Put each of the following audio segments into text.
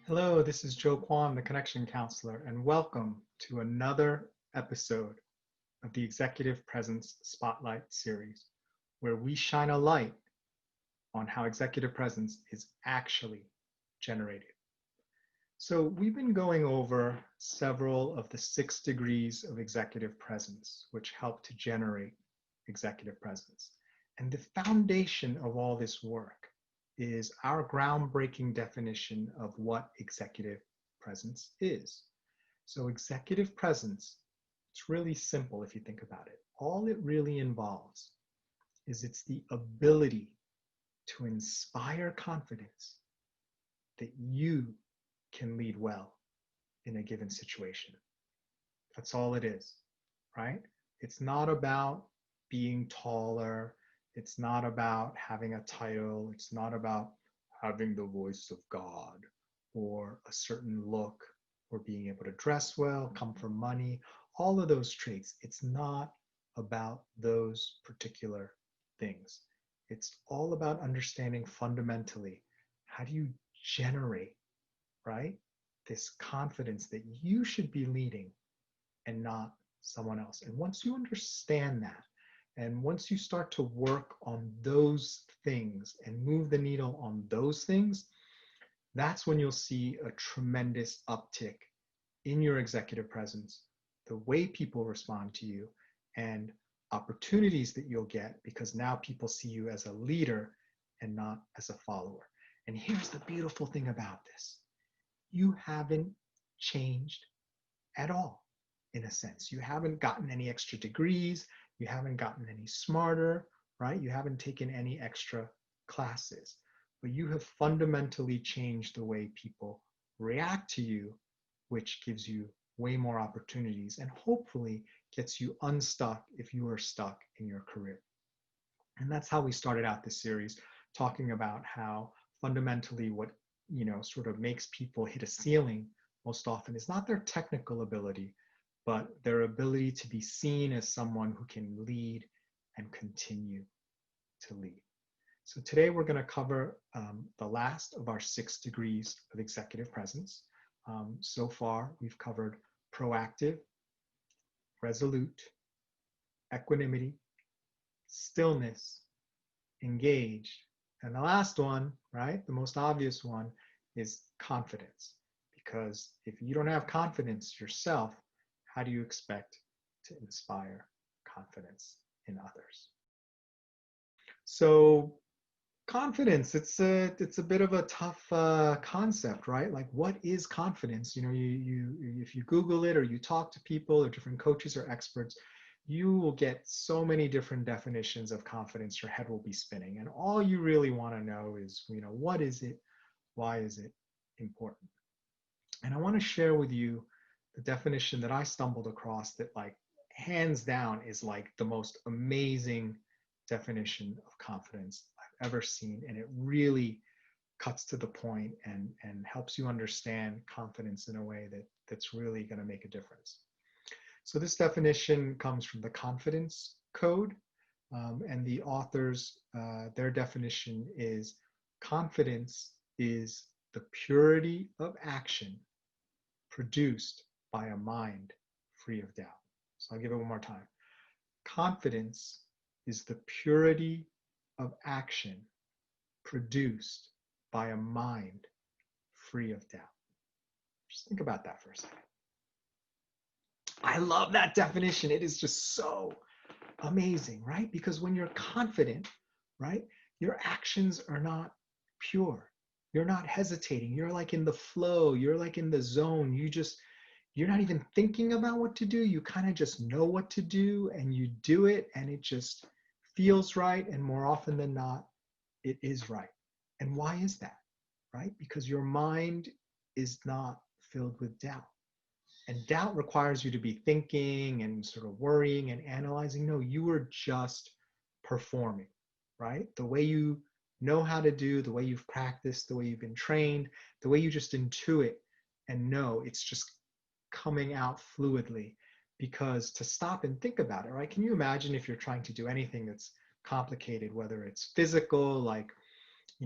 Hello, this is Joe Kwon, the Connection Counselor, and welcome to another episode of the Executive Presence Spotlight series, where we shine a light on how executive presence is actually generated. So, we've been going over several of the 6 degrees of executive presence, which help to generate executive presence. And the foundation of all this work is our groundbreaking definition of what executive presence is. So, executive presence, it's really simple if you think about it. All it really involves is it's the ability to inspire confidence that you can lead well in a given situation. That's all it is, right? It's not about being taller. It's not about having a title. It's not about having the voice of God or a certain look or being able to dress well, come from money, all of those traits. It's not about those particular things. It's all about understanding fundamentally how do you generate, right, this confidence that you should be leading and not someone else. And once you understand that, and once you start to work on those things and move the needle on those things, that's when you'll see a tremendous uptick in your executive presence, the way people respond to you, and opportunities that you'll get because now people see you as a leader and not as a follower. And here's the beautiful thing about this: you haven't changed at all, in a sense. You haven't gotten any extra degrees, you haven't gotten any smarter, right? You haven't taken any extra classes, but you have fundamentally changed the way people react to you, which gives you way more opportunities and hopefully gets you unstuck if you are stuck in your career. And that's how we started out this series, talking about how fundamentally what sort of makes people hit a ceiling most often is not their technical ability, but their ability to be seen as someone who can lead and continue to lead. So today we're going to cover the last of our 6 degrees of executive presence. So far, we've covered proactive, resolute, equanimity, stillness, engaged, and the last one, right, the most obvious one, is confidence. Because if you don't have confidence yourself, how do you expect to inspire confidence in others? So confidence, it's a bit of a tough concept, right? Like, what is confidence? You if you Google it or you talk to people or different coaches or experts, you will get so many different definitions of confidence. Your head will be spinning, and all you really want to know is, what is it? Why is it important? And I want to share with you the definition that I stumbled across that, like, hands down is like the most amazing definition of confidence I've ever seen. And it really cuts to the point and helps you understand confidence in a way that's really going to make a difference. So this definition comes from the Confidence Code, and the authors, their definition is: confidence is the purity of action produced by a mind free of doubt. So I'll give it one more time. Confidence is the purity of action produced by a mind free of doubt. Just think about that for a second. I love that definition. It is just so amazing, right? Because when you're confident, right, your actions are not pure. You're not hesitating. You're like in the flow. You're like in the zone. You're not even thinking about what to do. You kind of just know what to do and you do it, and it just feels right. And more often than not, it is right. And why is that? Right? Because your mind is not filled with doubt. And doubt requires you to be thinking and sort of worrying and analyzing. No, you are just performing, right? The way you know how to do, the way you've practiced, the way you've been trained, the way you just intuit and know, it's just coming out fluidly. Because to stop and think about it, right? Can you imagine if you're trying to do anything that's complicated, whether it's physical, like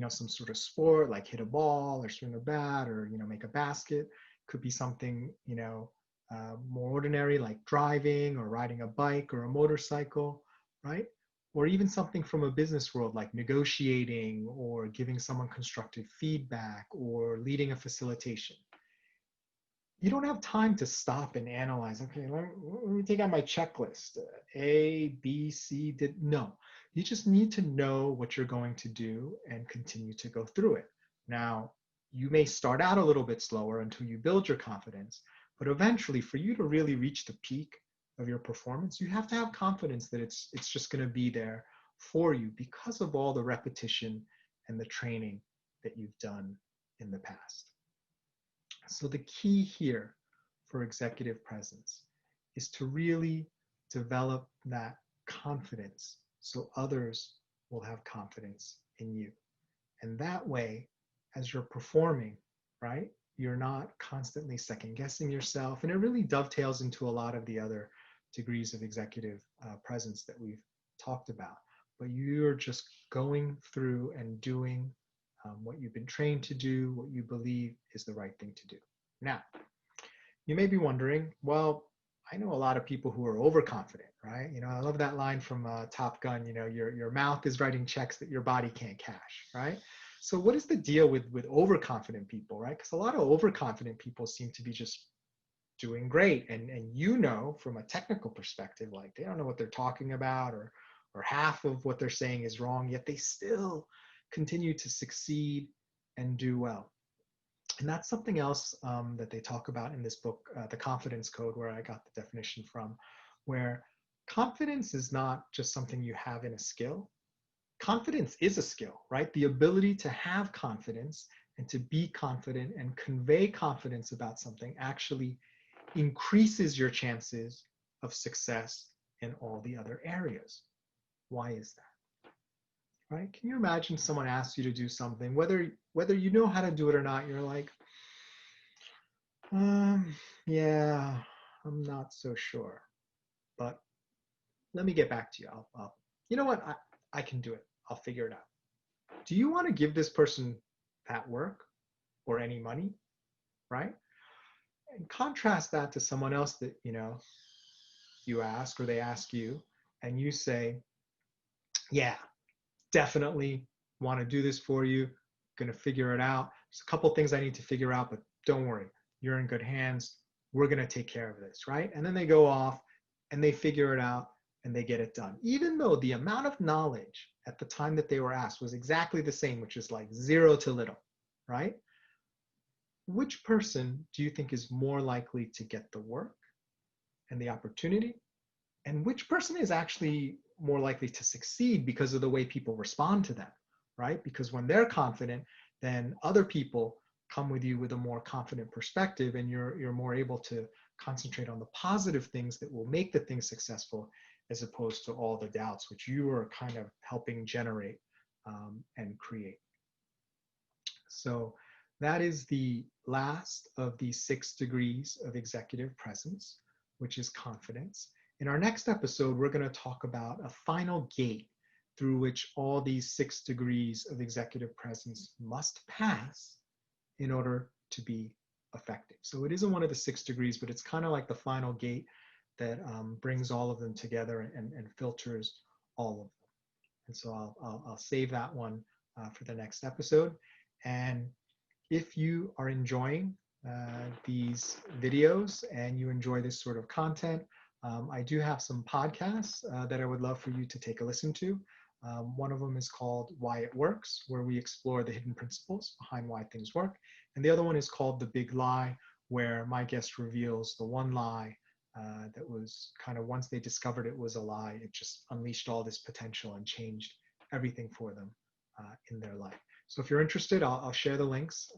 some sort of sport like hit a ball or swing a bat or, make a basket. Could be something, more ordinary like driving or riding a bike or a motorcycle, right? Or even something from a business world like negotiating or giving someone constructive feedback or leading a facilitation. You don't have time to stop and analyze, okay, let me take out my checklist. A, B, C, no. You just need to know what you're going to do and continue to go through it. Now, you may start out a little bit slower until you build your confidence, but eventually for you to really reach the peak of your performance, you have to have confidence that it's just going to be there for you because of all the repetition and the training that you've done in the past. So the key here for executive presence is to really develop that confidence so others will have confidence in you. And that way, as you're performing, right, you're not constantly second guessing yourself. And it really dovetails into a lot of the other degrees of executive presence that we've talked about. But you're just going through and doing what you've been trained to do, what you believe is the right thing to do. Now, you may be wondering, well, I know a lot of people who are overconfident, right? I love that line from Top Gun, your mouth is writing checks that your body can't cash, right? So what is the deal with overconfident people, right? Because a lot of overconfident people seem to be just doing great. And from a technical perspective, like they don't know what they're talking about or half of what they're saying is wrong, yet they still continue to succeed and do well. And that's something else that they talk about in this book, The Confidence Code, where I got the definition from, where confidence is not just something you have in a skill. Confidence is a skill, right? The ability to have confidence and to be confident and convey confidence about something actually increases your chances of success in all the other areas. Why is that? Right? Can you imagine someone asks you to do something, whether you know how to do it or not, you're like, yeah, I'm not so sure, but let me get back to you. I'll you know what? I can do it. I'll figure it out. Do you want to give this person that work or any money, right? And contrast that to someone else that, you ask or they ask you and you say, yeah, definitely want to do this for you, going to figure it out. There's a couple things I need to figure out, but don't worry, you're in good hands. We're going to take care of this, right? And then they go off and they figure it out and they get it done. Even though the amount of knowledge at the time that they were asked was exactly the same, which is like 0 to little, right? Which person do you think is more likely to get the work and the opportunity? And which person is actually more likely to succeed because of the way people respond to them, right? Because when they're confident, then other people come with you with a more confident perspective, and you're more able to concentrate on the positive things that will make the thing successful, as opposed to all the doubts, which you are kind of helping generate and create. So that is the last of the 6 degrees of executive presence, which is confidence. In our next episode, we're going to talk about a final gate through which all these 6 degrees of executive presence must pass in order to be effective. So it isn't one of the 6 degrees, but it's kind of like the final gate that brings all of them together and filters all of them. And so I'll save that one for the next episode. And if you are enjoying these videos and you enjoy this sort of content, I do have some podcasts that I would love for you to take a listen to. One of them is called Why It Works, where we explore the hidden principles behind why things work. And the other one is called The Big Lie, where my guest reveals the one lie that was kind of, once they discovered it was a lie, it just unleashed all this potential and changed everything for them in their life. So if you're interested, I'll share the links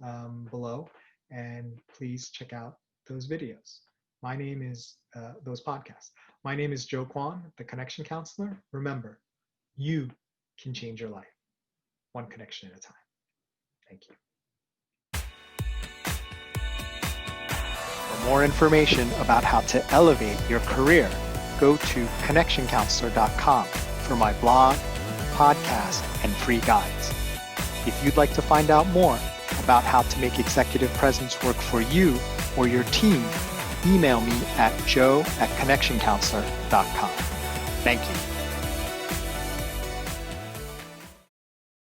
below, and please check out those videos. My name is, those podcasts. My name is Joe Kwon, the Connection Counselor. Remember, you can change your life, one connection at a time. Thank you. For more information about how to elevate your career, go to connectioncounselor.com for my blog, podcast, and free guides. If you'd like to find out more about how to make executive presence work for you or your team, email me at joe@connectioncounselor.com. Thank you.